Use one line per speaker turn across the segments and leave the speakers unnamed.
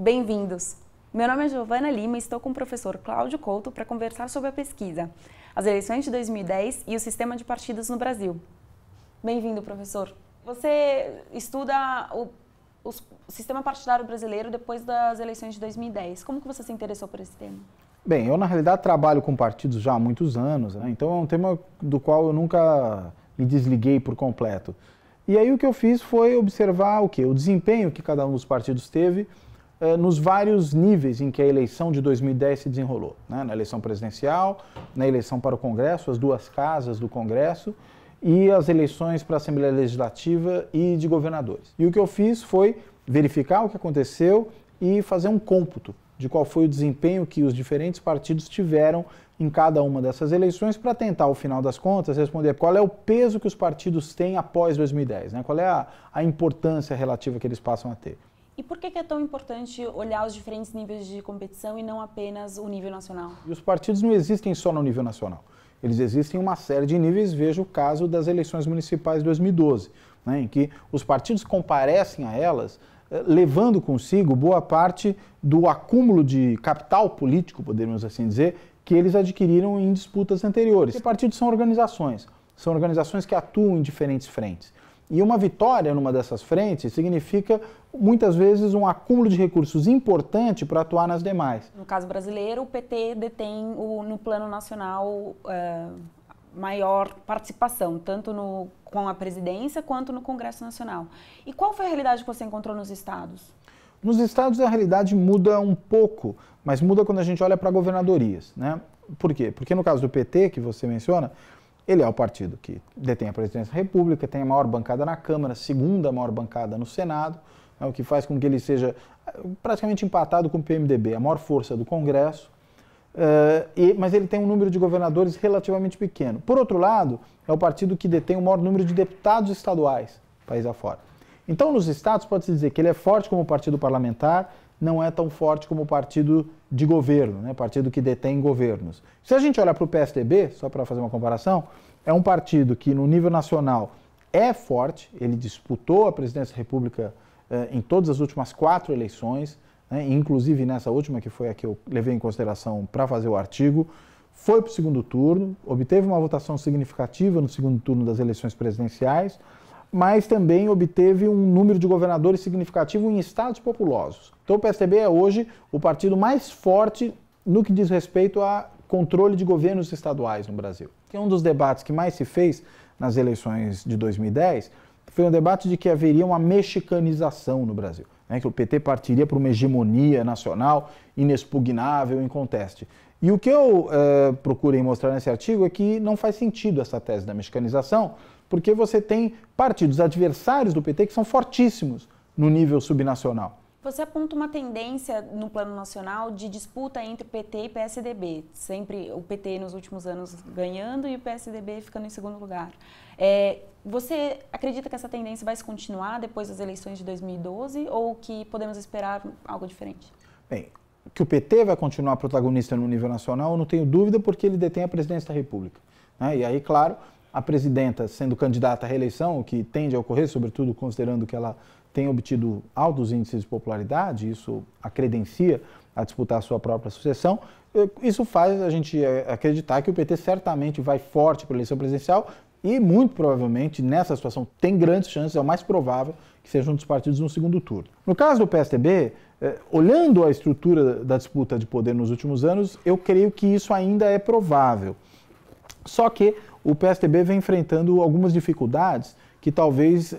Bem-vindos! Meu nome é Giovana Lima e estou com o professor Cláudio Couto para conversar sobre a pesquisa As eleições de 2010 e o sistema de partidos no Brasil. Bem-vindo, professor. Você estuda o sistema partidário brasileiro depois das eleições de 2010. Como que você se interessou por esse tema?
Bem, eu na realidade trabalho com partidos já há muitos anos, né? Então é um tema do qual eu nunca me desliguei por completo. E aí o que eu fiz foi observar o quê? O desempenho que cada um dos partidos teve nos vários níveis em que a eleição de 2010 se desenrolou, né? Na eleição presidencial, na eleição para o Congresso, as duas casas do Congresso e as eleições para a Assembleia Legislativa e de governadores. E o que eu fiz foi verificar o que aconteceu e fazer um cômputo de qual foi o desempenho que os diferentes partidos tiveram em cada uma dessas eleições para tentar, ao final das contas, responder qual é o peso que os partidos têm após 2010, né? Qual é a importância relativa que eles passam a ter.
E por que é tão importante olhar os diferentes níveis de competição e não apenas o nível nacional?
E os partidos não existem só no nível nacional. Eles existem em uma série de níveis, veja o caso das eleições municipais de 2012, né, em que os partidos comparecem a elas levando consigo boa parte do acúmulo de capital político, podemos assim dizer, que eles adquiriram em disputas anteriores. Porque partidos são organizações que atuam em diferentes frentes. E uma vitória numa dessas frentes significa, muitas vezes, um acúmulo de recursos importante para atuar nas demais.
No caso brasileiro, o PT detém, no plano nacional, maior participação, tanto com a presidência quanto no Congresso Nacional. E qual foi a realidade que você encontrou nos estados?
Nos estados a realidade muda um pouco, mas muda quando a gente olha para governadorias, né? Por quê? Porque no caso do PT, que você menciona, ele é o partido que detém a presidência da República, tem a maior bancada na Câmara, segunda maior bancada no Senado, né, o que faz com que ele seja praticamente empatado com o PMDB, a maior força do Congresso, mas ele tem um número de governadores relativamente pequeno. Por outro lado, é o partido que detém o maior número de deputados estaduais, país afora. Então, nos estados, pode-se dizer que ele é forte como partido parlamentar, não é tão forte como partido de governo, né? Partido que detém governos. Se a gente olhar para o PSDB, só para fazer uma comparação, é um partido que no nível nacional é forte, ele disputou a presidência da República em todas as últimas 4 eleições, né? Inclusive nessa última, que foi a que eu levei em consideração para fazer o artigo, foi para o segundo turno, obteve uma votação significativa no segundo turno das eleições presidenciais, mas também obteve um número de governadores significativo em estados populosos. Então o PSDB é hoje o partido mais forte no que diz respeito a controle de governos estaduais no Brasil. Um dos debates que mais se fez nas eleições de 2010 foi um debate de que haveria uma mexicanização no Brasil, né, que o PT partiria para uma hegemonia nacional inexpugnável, inconteste. E o que eu procurei mostrar nesse artigo é que não faz sentido essa tese da mexicanização, porque você tem partidos adversários do PT que são fortíssimos no nível subnacional.
Você aponta uma tendência no plano nacional de disputa entre PT e PSDB, sempre o PT nos últimos anos ganhando e o PSDB ficando em segundo lugar. Você acredita que essa tendência vai se continuar depois das eleições de 2012 ou que podemos esperar algo diferente?
Bem, que o PT vai continuar protagonista no nível nacional, eu não tenho dúvida, porque ele detém a presidência da República, né? E aí, claro, a presidenta sendo candidata à reeleição, o que tende a ocorrer, sobretudo considerando que ela tem obtido altos índices de popularidade, isso a credencia a disputar a sua própria sucessão, isso faz a gente acreditar que o PT certamente vai forte para a eleição presidencial e, muito provavelmente, nessa situação, tem grandes chances, é o mais provável, que seja um dos partidos no segundo turno. No caso do PSDB, olhando a estrutura da disputa de poder nos últimos anos, eu creio que isso ainda é provável. Só que o PSDB vem enfrentando algumas dificuldades que talvez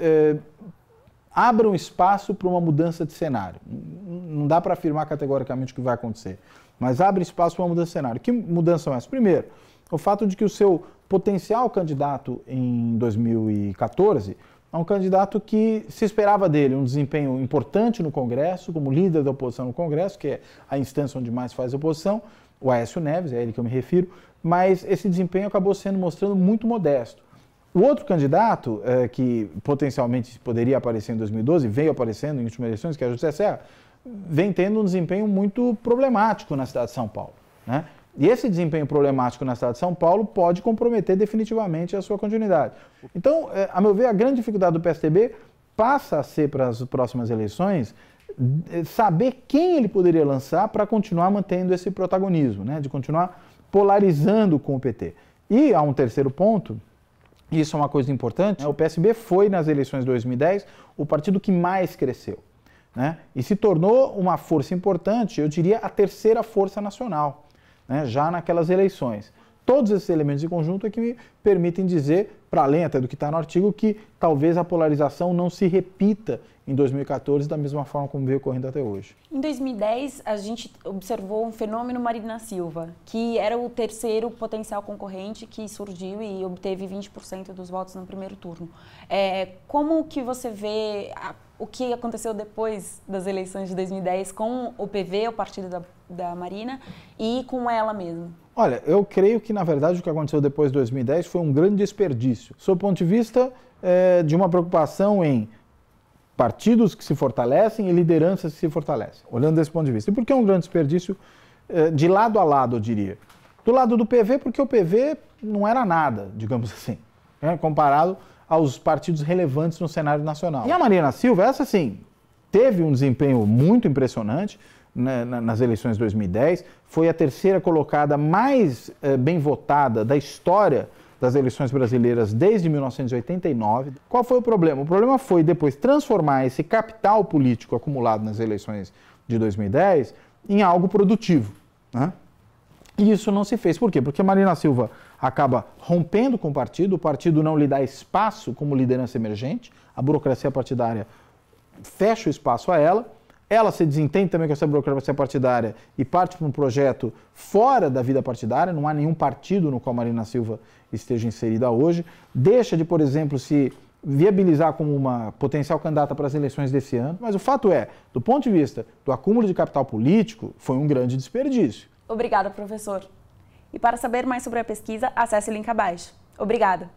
abram espaço para uma mudança de cenário. Não dá para afirmar categoricamente o que vai acontecer, mas abre espaço para uma mudança de cenário. Que mudança são essas? Primeiro, o fato de que o seu potencial candidato em 2014 é um candidato que se esperava dele um desempenho importante no Congresso, como líder da oposição no Congresso, que é a instância onde mais faz oposição, o Aécio Neves, é a ele que eu me refiro, mas esse desempenho acabou sendo mostrando muito modesto. O outro candidato, que potencialmente poderia aparecer em 2012, veio aparecendo em últimas eleições, que é o José Serra, vem tendo um desempenho muito problemático na cidade de São Paulo, né? E esse desempenho problemático na cidade de São Paulo pode comprometer definitivamente a sua continuidade. Então, a meu ver, a grande dificuldade do PSDB passa a ser, para as próximas eleições, saber quem ele poderia lançar para continuar mantendo esse protagonismo, né? De continuar polarizando com o PT. E há um terceiro ponto, e isso é uma coisa importante, o PSB foi nas eleições de 2010 o partido que mais cresceu, né? E se tornou uma força importante, eu diria a terceira força nacional, né? Já naquelas eleições. Todos esses elementos em conjunto é que me permitem dizer, para além até do que está no artigo, que talvez a polarização não se repita em 2014 da mesma forma como veio ocorrendo até hoje.
Em 2010, a gente observou um fenômeno Marina Silva, que era o terceiro potencial concorrente que surgiu e obteve 20% dos votos no primeiro turno. Como que você vê o que aconteceu depois das eleições de 2010 com o PV, o partido da Marina, e com ela mesma?
Olha, eu creio que, na verdade, o que aconteceu depois de 2010 foi um grande desperdício, sob o ponto de vista de uma preocupação em partidos que se fortalecem e lideranças que se fortalecem, olhando desse ponto de vista. E por que um grande desperdício de lado a lado, eu diria? Do lado do PV, porque o PV não era nada, digamos assim, né, comparado aos partidos relevantes no cenário nacional. E a Marina Silva, essa sim, teve um desempenho muito impressionante nas eleições de 2010, foi a terceira colocada mais bem votada da história das eleições brasileiras desde 1989. Qual foi o problema? O problema foi depois transformar esse capital político acumulado nas eleições de 2010 em algo produtivo, né? E isso não se fez. Por quê? Porque a Marina Silva acaba rompendo com o partido não lhe dá espaço como liderança emergente, a burocracia partidária fecha o espaço a ela se desentende também com essa burocracia partidária e parte para um projeto fora da vida partidária, não há nenhum partido no qual Marina Silva esteja inserida hoje, deixa de, por exemplo, se viabilizar como uma potencial candidata para as eleições desse ano, mas o fato é, do ponto de vista do acúmulo de capital político, foi um grande desperdício.
Obrigada, professor. E para saber mais sobre a pesquisa, acesse o link abaixo. Obrigada.